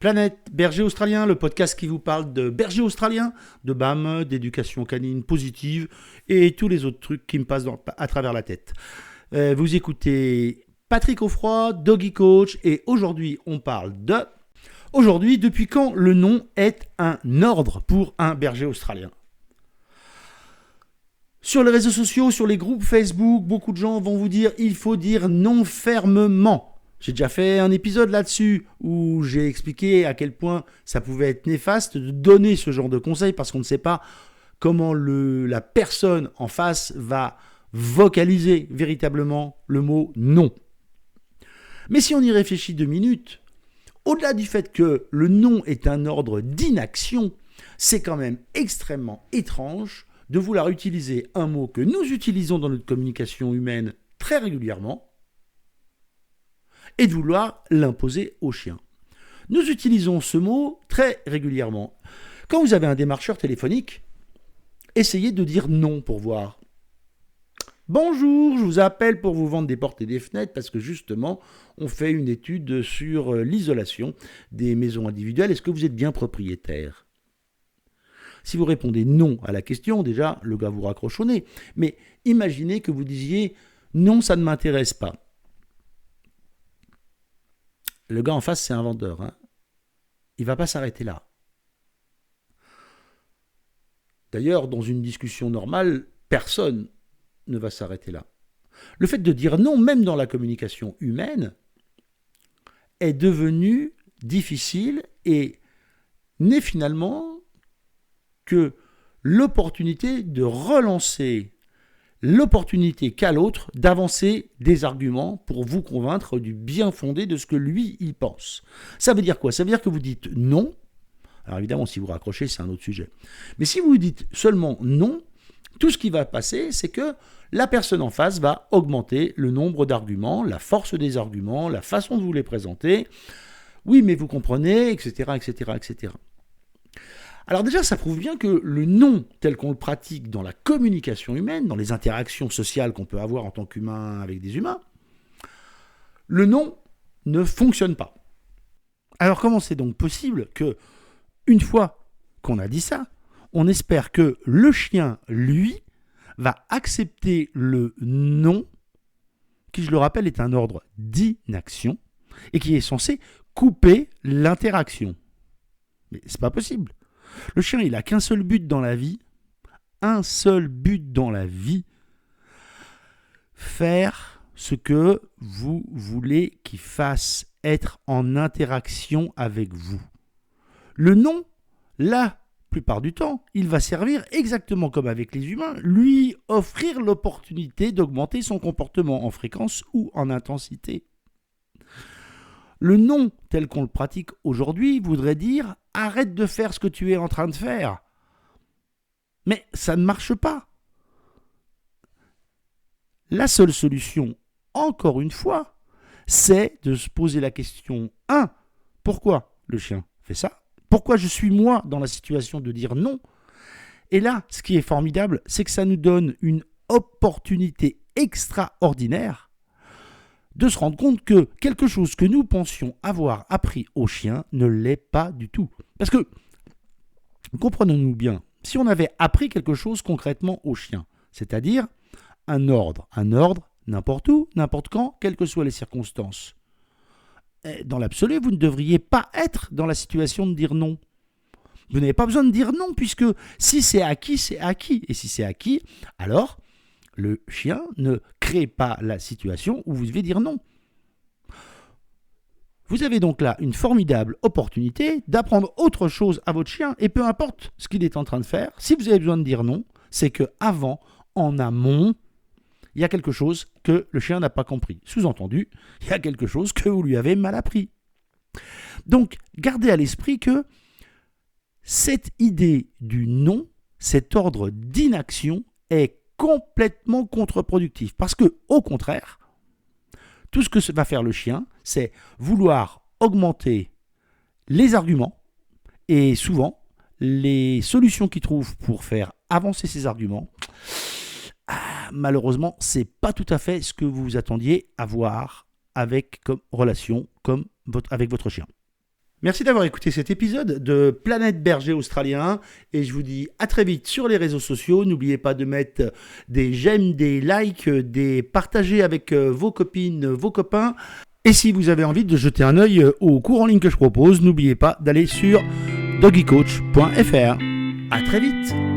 Planète Berger Australien, le podcast qui vous parle de berger australien, de BAM, d'éducation canine positive et tous les autres trucs qui me passent à travers la tête. Vous écoutez Patrick Offroy, Doggy Coach, et aujourd'hui on parle de... Aujourd'hui, depuis quand le nom est un ordre pour un berger australien ? Sur les réseaux sociaux, sur les groupes Facebook, beaucoup de gens vont vous dire il faut dire non fermement. J'ai déjà fait un épisode là-dessus où j'ai expliqué à quel point ça pouvait être néfaste de donner ce genre de conseils parce qu'on ne sait pas comment la personne en face va vocaliser véritablement le mot non. Mais si on y réfléchit 2 minutes, au-delà du fait que le non est un ordre d'inaction, c'est quand même extrêmement étrange de vouloir utiliser un mot que nous utilisons dans notre communication humaine très régulièrement et de vouloir l'imposer aux chiens. Nous utilisons ce mot très régulièrement. Quand vous avez un démarcheur téléphonique, essayez de dire non pour voir. Bonjour, je vous appelle pour vous vendre des portes et des fenêtres parce que justement, on fait une étude sur l'isolation des maisons individuelles. Est-ce que vous êtes bien propriétaire ? Si vous répondez non à la question, déjà, le gars vous raccroche au nez. Mais imaginez que vous disiez non, ça ne m'intéresse pas. Le gars en face, c'est un vendeur. Il ne va pas s'arrêter là. D'ailleurs, dans une discussion normale, personne ne va s'arrêter là. Le fait de dire non, même dans la communication humaine, est devenu difficile et n'est finalement que l'opportunité de relancer l'opportunité qu'a l'autre d'avancer des arguments pour vous convaincre du bien fondé de ce que lui, il pense. Ça veut dire quoi ? Ça veut dire que vous dites non. Alors évidemment, si vous raccrochez, c'est un autre sujet. Mais si vous dites seulement non, tout ce qui va passer, c'est que la personne en face va augmenter le nombre d'arguments, la force des arguments, la façon de vous les présenter. Oui, mais vous comprenez, etc., etc., etc. Alors déjà, ça prouve bien que le non, tel qu'on le pratique dans la communication humaine, dans les interactions sociales qu'on peut avoir en tant qu'humain avec des humains, le non ne fonctionne pas. Alors comment c'est donc possible que, une fois qu'on a dit ça, on espère que le chien, lui, va accepter le non, qui, je le rappelle, est un ordre d'inaction, et qui est censé couper l'interaction. Mais c'est pas possible. Le chien, il n'a qu'un seul but dans la vie, faire ce que vous voulez qu'il fasse, être en interaction avec vous. Le non, la plupart du temps, il va servir exactement comme avec les humains, lui offrir l'opportunité d'augmenter son comportement en fréquence ou en intensité. Le non, tel qu'on le pratique aujourd'hui, voudrait dire « arrête de faire ce que tu es en train de faire ». Mais ça ne marche pas. La seule solution, encore une fois, c'est de se poser la question 1. Pourquoi le chien fait ça ? Pourquoi je suis moi dans la situation de dire non ? Et là, ce qui est formidable, c'est que ça nous donne une opportunité extraordinaire de se rendre compte que quelque chose que nous pensions avoir appris au chien ne l'est pas du tout. Parce que, comprenons-nous bien, si on avait appris quelque chose concrètement au chien, c'est-à-dire un ordre, n'importe où, n'importe quand, quelles que soient les circonstances, dans l'absolu, vous ne devriez pas être dans la situation de dire non. Vous n'avez pas besoin de dire non, puisque si c'est acquis, c'est acquis. Et si c'est acquis, alors le chien ne crée pas la situation où vous devez dire non. Vous avez donc là une formidable opportunité d'apprendre autre chose à votre chien, et peu importe ce qu'il est en train de faire, si vous avez besoin de dire non, c'est qu'avant, en amont, il y a quelque chose que le chien n'a pas compris. Sous-entendu, il y a quelque chose que vous lui avez mal appris. Donc, gardez à l'esprit que cette idée du non, cet ordre d'inaction est complètement contre-productif. Parce que, au contraire, tout ce que va faire le chien, c'est vouloir augmenter les arguments et souvent les solutions qu'il trouve pour faire avancer ces arguments. Malheureusement, c'est pas tout à fait ce que vous attendiez avoir avec comme relation avec votre chien. Merci d'avoir écouté cet épisode de Planète Berger Australien et je vous dis à très vite sur les réseaux sociaux. N'oubliez pas de mettre des j'aime, des likes, des partager avec vos copines, vos copains. Et si vous avez envie de jeter un œil au cours en ligne que je propose, n'oubliez pas d'aller sur doggycoach.fr. À très vite.